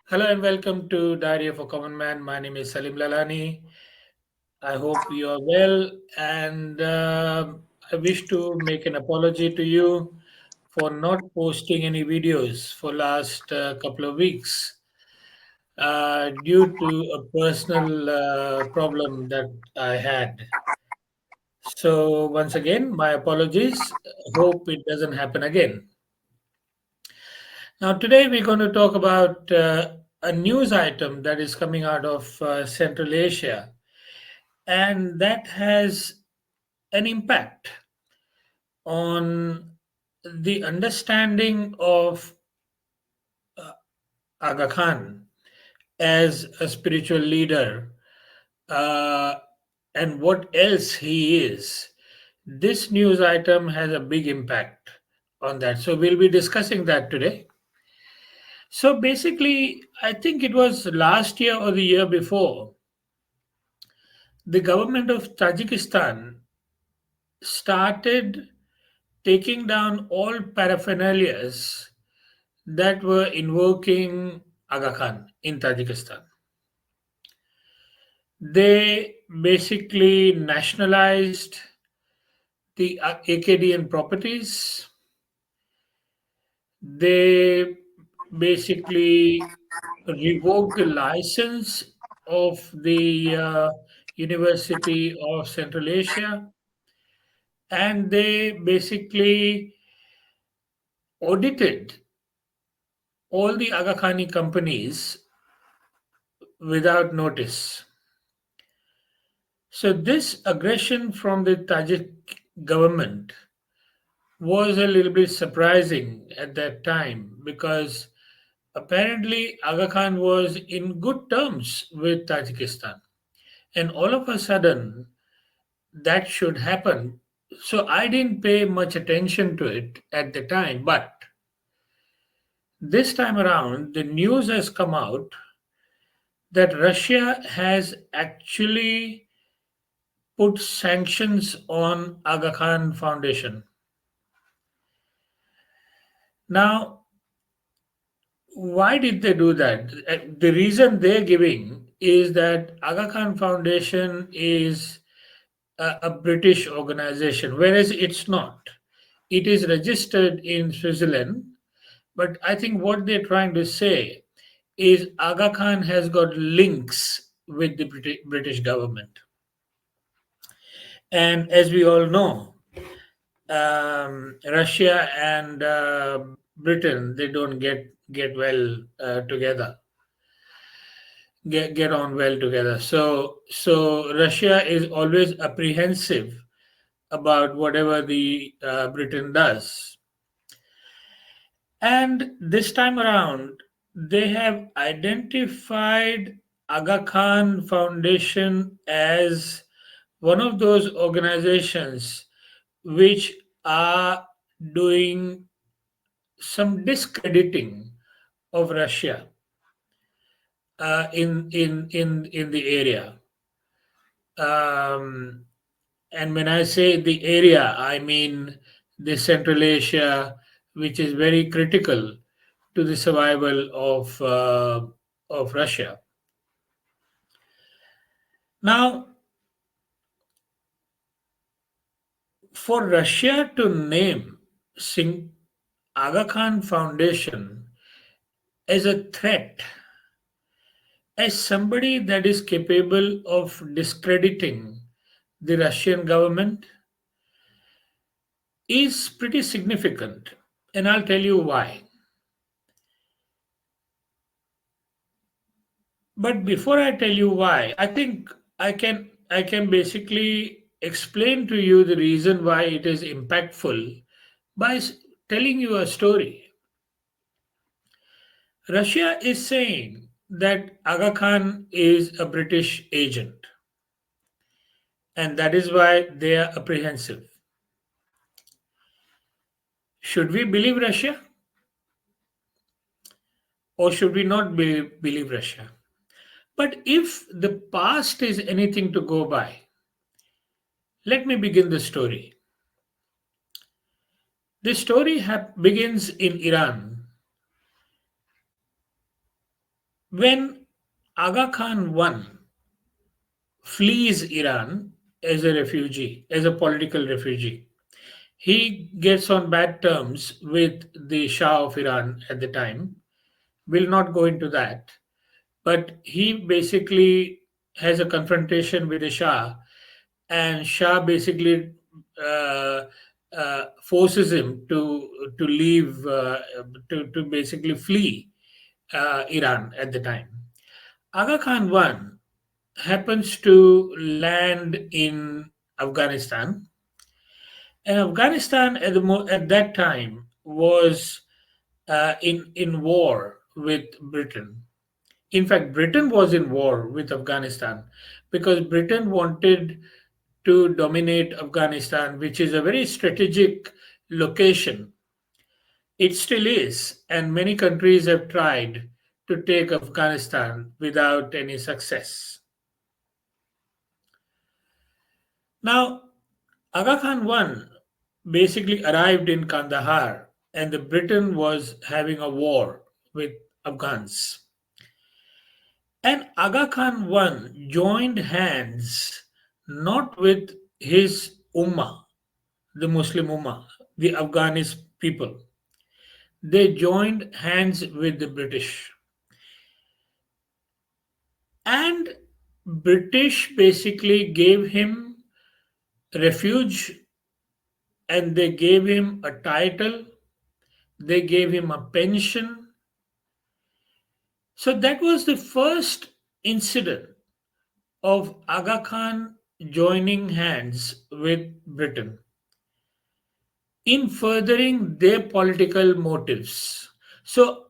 Hello and welcome to Diary of a Common Man. My name is Salim Lalani. I hope you are well, and I wish to make an apology to you for not posting any videos for last couple of weeks due to a personal problem that I had. So once again, my apologies. Hope it doesn't happen again. Now today we're going to talk about a news item that is coming out of Central Asia, and that has an impact on the understanding of Aga Khan as a spiritual leader uh, and what else he is. This news item has a big impact on that. So we'll be discussing that today. So basically, I think it was last year or the year before, the government of Tajikistan started taking down all paraphernalias that were invoking Aga Khan in Tajikistan. They basically nationalized the AKDN properties. They basically revoked the license of the University of Central Asia, and they basically audited all the Aga Khani companies without notice. So this aggression from the Tajik government was a little bit surprising at that time because apparently Aga Khan was in good terms with Tajikistan. And all of a sudden, that should happen. So I didn't pay much attention to it at the time. But this time around, the news has come out that Russia has actually put sanctions on Aga Khan Foundation. Now, why did they do that? The reason they're giving is that Aga Khan Foundation is a British organization, whereas it's not. It is registered in Switzerland, but I think what they're trying to say is Aga Khan has got links with the British government. And as we all know, Russia and Britain, they don't get well together, get on well together. So Russia is always apprehensive about whatever the Britain does. And this time around, they have identified Aga Khan Foundation as one of those organizations which are doing some discrediting of Russia in the area. Um, and when I say the area, I mean the Central Asia, which is very critical to the survival of Russia. Now, for Russia to name Aga Khan Foundation as a threat, as somebody that is capable of discrediting the Russian government, is pretty significant. And I'll tell you why. But before I tell you why, I think I can basically explain to you the reason why it is impactful by telling you a story. Russia is saying that Aga Khan is a British agent, and that is why they are apprehensive. Should we believe Russia or should we not believe Russia? But if the past is anything to go by, let me begin the story. The story begins in Iran. When Aga Khan I flees Iran as a refugee, as a political refugee, he gets on bad terms with the Shah of Iran at the time. Will not go into that, but he basically has a confrontation with the Shah, and Shah basically forces him to leave, to basically flee Iran at the time. Aga Khan I happens to land in Afghanistan, and Afghanistan at that time was in war with Britain. In fact, Britain was in war with Afghanistan because Britain wanted to dominate Afghanistan, which is a very strategic location. It still is, and many countries have tried to take Afghanistan without any success. Now, Aga Khan I basically arrived in Kandahar, and the Britain was having a war with Afghans. And Aga Khan I joined hands not with his Ummah, the Muslim Ummah, the Afghanis people. They joined hands with the British. And British basically gave him refuge, and they gave him a title, they gave him a pension. So that was the first incident of Aga Khan joining hands with Britain in furthering their political motives. So,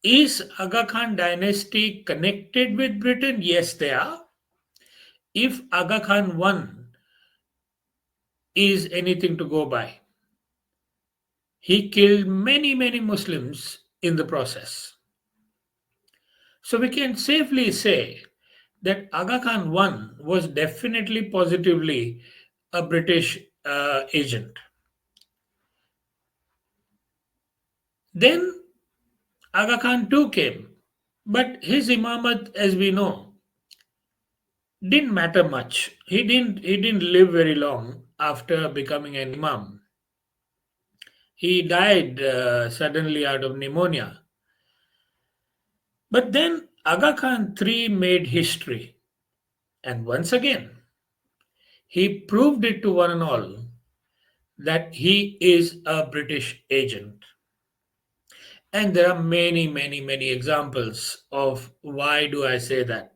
is Aga Khan dynasty connected with Britain? Yes, they are. If Aga Khan I is anything to go by, he killed many, many Muslims in the process. So we can safely say that Aga Khan I was definitely, positively a British agent. Then Aga Khan II came, but his imamat, as we know, didn't matter much. He didn't live very long after becoming an imam. He died suddenly out of pneumonia. But then Aga Khan III made history, and once again he proved it to one and all that he is a British agent. And there are many, many, many examples of why do I say that.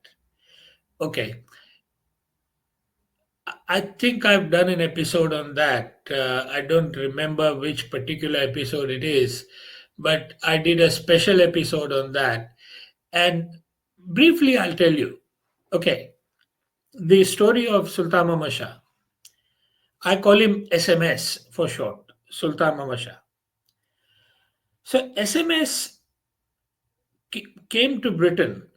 Okay, I think I've done an episode on that. I don't remember which particular episode it is, but I did a special episode on that. And briefly, I'll tell you. Okay, the story of Sultan Muhammad Shah. I call him SMS for short, Sultan Muhammad Shah. So SMS came to Britain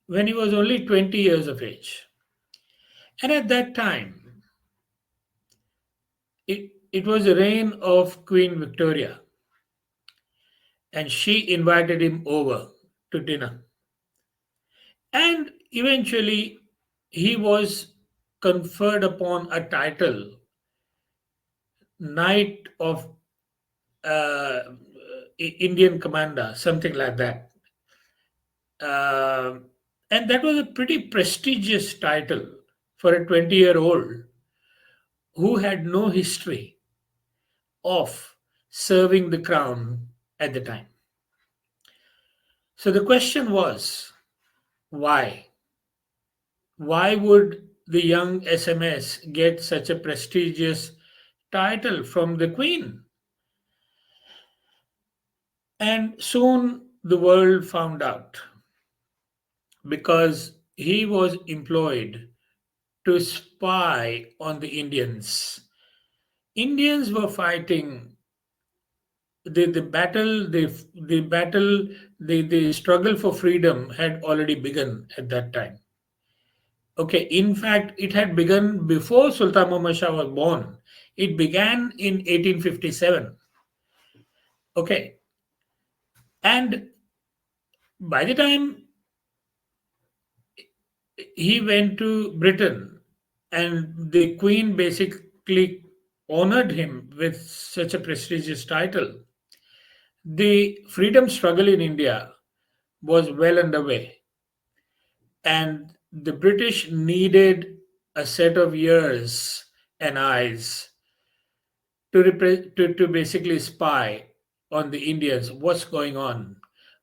when he was only 20 years of age. And at that time, it was the reign of Queen Victoria, and she invited him over to dinner. And eventually, he was conferred upon a title, Knight of Indian Commander, something like that. Uh, and that was a pretty prestigious title for a 20-year-old who had no history of serving the crown at the time. So the question was, why? Why would the young SMS get such a prestigious title from the Queen? And soon the world found out because he was employed to spy on the Indians. Indians were fighting the battle, the struggle for freedom had already begun at that time. Okay, in fact, it had begun before Sultan Muhammad Shah was born. It began in 1857. Okay, And by the time he went to Britain, and the Queen basically honored him with such a prestigious title, the freedom struggle in India was well underway, and the British needed a set of ears and eyes to basically spy on the Indians. What's going on?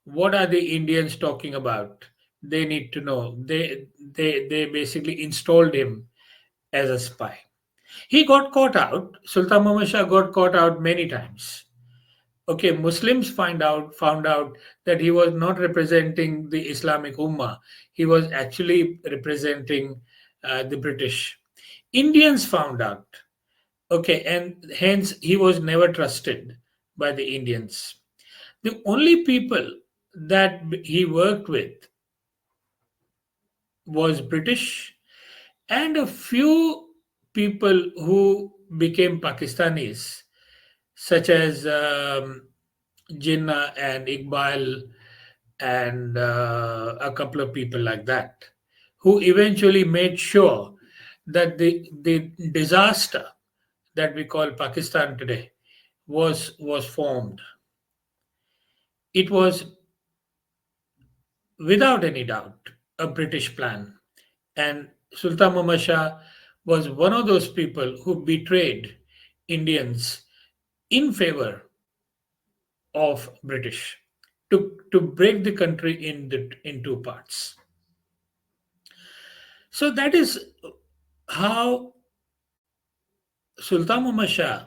What are the Indians talking about? They need to know. They basically installed him as a spy. He got caught out. Sultan Muhammad Shah got caught out many times. Okay, Muslims found out that he was not representing the Islamic Ummah. He was actually representing the British. Indians found out. Okay, and hence he was never trusted by the Indians. The only people that he worked with was British and a few people who became Pakistanis, such as Jinnah and Iqbal and a couple of people like that, who eventually made sure that the disaster that we call Pakistan today was formed. It was without any doubt a British plan, and Sultan Muhammad Shah was one of those people who betrayed Indians in favor of British to break the country in two parts. So that is how Sultan Muhammad Shah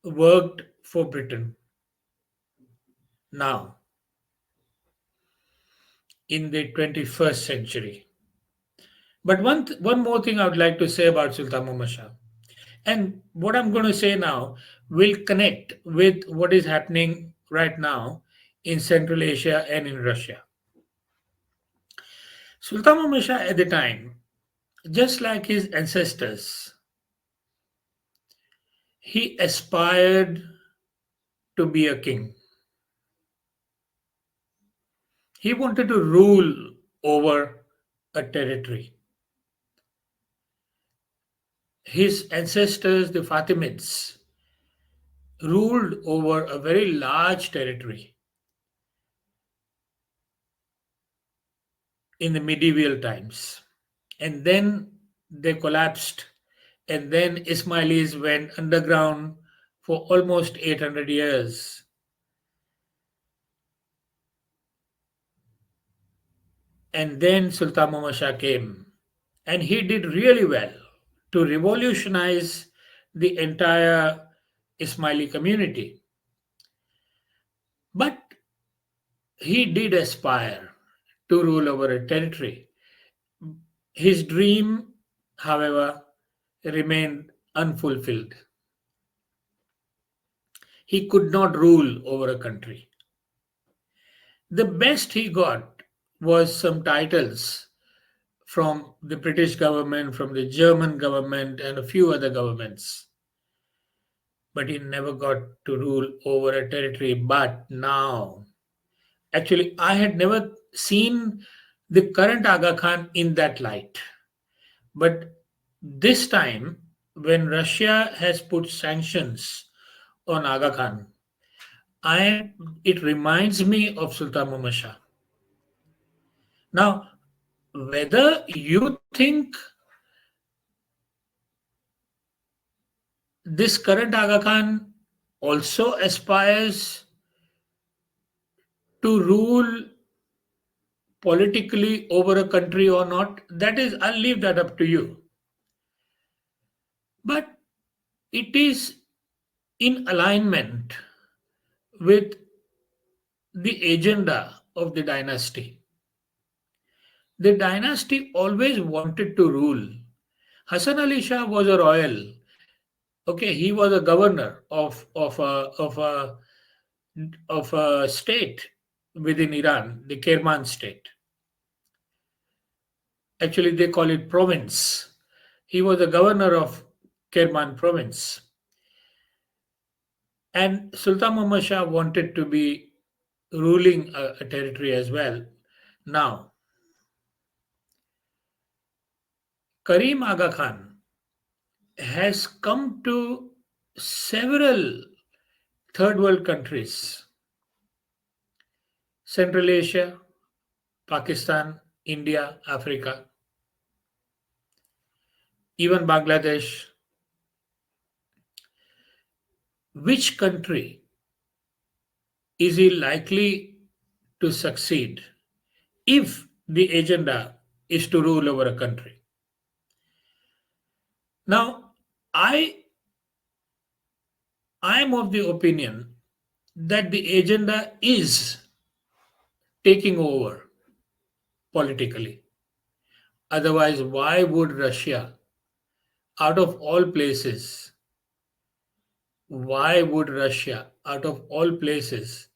worked for Britain now in the 21st century. But one more thing I would like to say about Sultan Muhammad Shah, and what I'm going to say now will connect with what is happening right now in Central Asia and in Russia. Sultan Muhammad Shah at the time, just like his ancestors, he aspired to be a king. He wanted to rule over a territory. His ancestors, the Fatimids, ruled over a very large territory in the medieval times. And then they collapsed. And then Ismailis went underground for almost 800 years. And then Sultan Muhammad Shah came. And he did really well to revolutionize the entire Ismaili community. But he did aspire to rule over a territory. His dream, however, remained unfulfilled. He could not rule over a country. The best he got was some titles from the British government, from the German government, and a few other governments. But he never got to rule over a territory. But now, actually, I had never seen the current Aga Khan in that light. But this time, when Russia has put sanctions on Aga Khan, it reminds me of Sultan Muhammad Shah. Now, whether you think this current Aga Khan also aspires to rule politically over a country or not, that is, I'll leave that up to you. But it is in alignment with the agenda of the dynasty. The dynasty always wanted to rule. Hassan Ali Shah was a royal. Okay, he was a governor of a state within Iran, the Kerman state. Actually, they call it province. He was the governor of Kerman province. And Sultan Muhammad Shah wanted to be ruling a territory as well. Now, Karim Aga Khan has come to several third world countries, Central Asia, Pakistan, India, Africa, even Bangladesh. Which country is he likely to succeed if the agenda is to rule over a country? Now, I I am of the opinion that the agenda is taking over politically. Otherwise, why would Russia, out of all places, out of all places,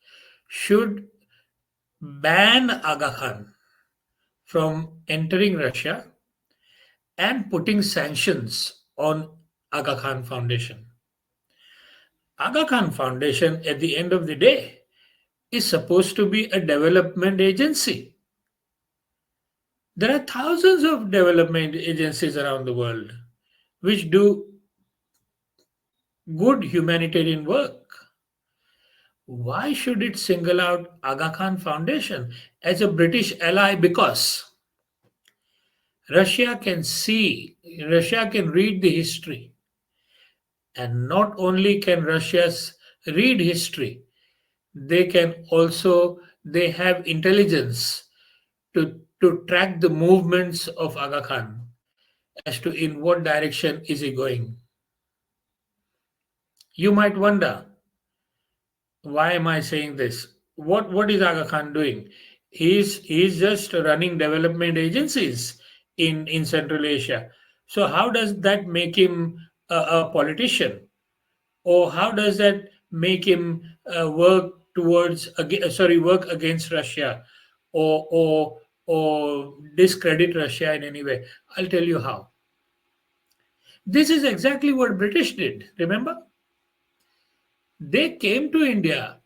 should ban Aga Khan from entering Russia and putting sanctions on Aga Khan Foundation? Aga Khan Foundation, at the end of the day, is supposed to be a development agency. There are thousands of development agencies around the world which do good humanitarian work. Why should it single out Aga Khan Foundation as a British ally? Because Russia can see, Russia can read the history, and not only can Russia's read history, they can also they have intelligence to track the movements of Aga Khan as to in what direction is he going. You might wonder, why am I saying this? What is Aga Khan doing? He's just running development agencies in Central Asia. So how does that make him a politician, or how does that make him work against Russia, or discredit Russia in any way? I'll tell you how. This is exactly what British did. Remember, they came to India.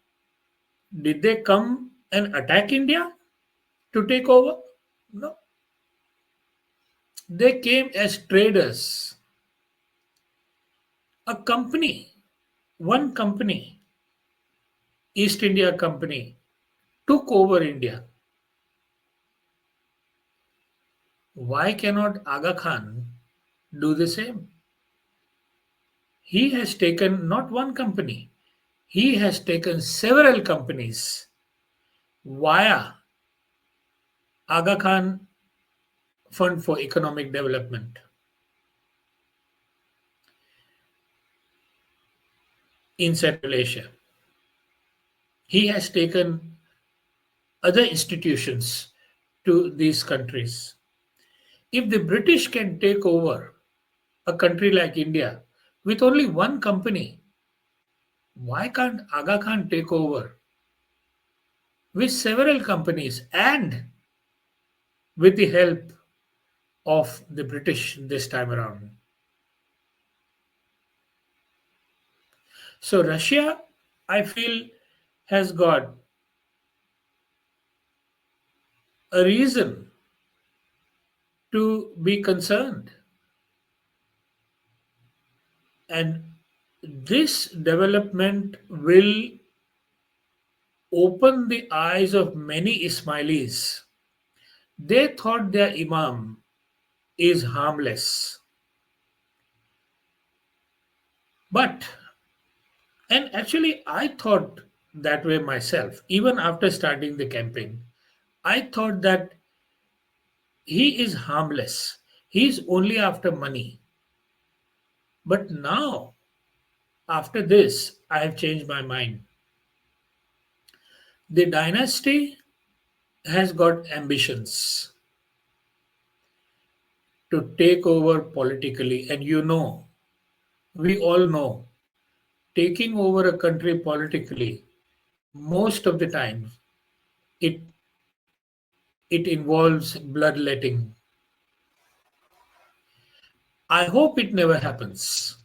Did they come and attack India to take over? No. They came as traders. A company, one company, East India Company, took over India. Why cannot Aga Khan do the same? He has taken not one company, he has taken several companies via Aga Khan Fund for Economic Development in Central Asia. He has taken other institutions to these countries. If the British can take over a country like India with only one company, why can't Aga Khan take over with several companies and with the help of the British this time around? So, Russia, I feel, has got a reason to be concerned. And this development will open the eyes of many Ismailis. They thought their Imam is harmless. But, and actually, I thought that way myself, even after starting the campaign. I thought that he is harmless. He's only after money. But now, after this, I have changed my mind. The dynasty has got ambitions to take over politically. And we all know, taking over a country politically, most of the time, it, it involves bloodletting. I hope it never happens.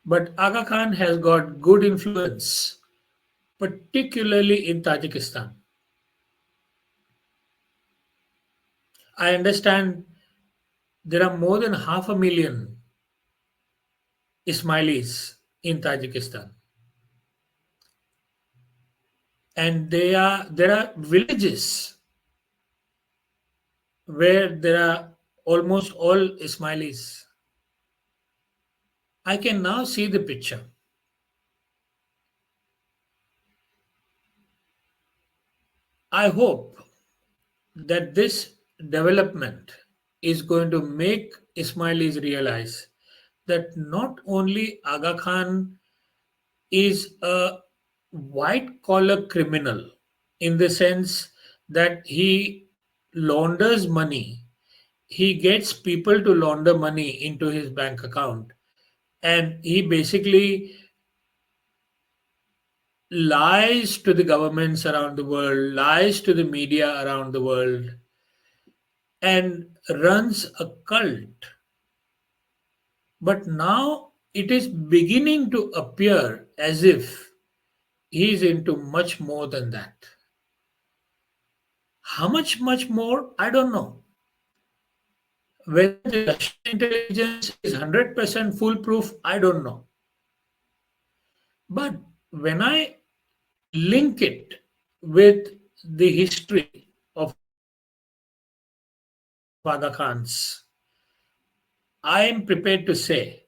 But Aga Khan has got good influence particularly in Tajikistan. I understand there are more than half a million Ismailis in Tajikistan, and there are villages where there are almost all Ismailis. I can now see the picture. I hope that this development is going to make Ismailis realize that not only Aga Khan is a white collar criminal in the sense that he launders money, he gets people to launder money into his bank account, and he basically lies to the governments around the world, lies to the media around the world, and runs a cult. But now it is beginning to appear as if he is into much more than that. How much more? I don't know. Whether the Russian intelligence is 100% foolproof, I don't know. But when I link it with the history of Aga Khans, I am prepared to say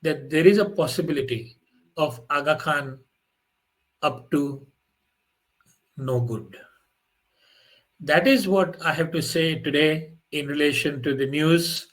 that there is a possibility of Aga Khan up to no good. That is what I have to say today in relation to the news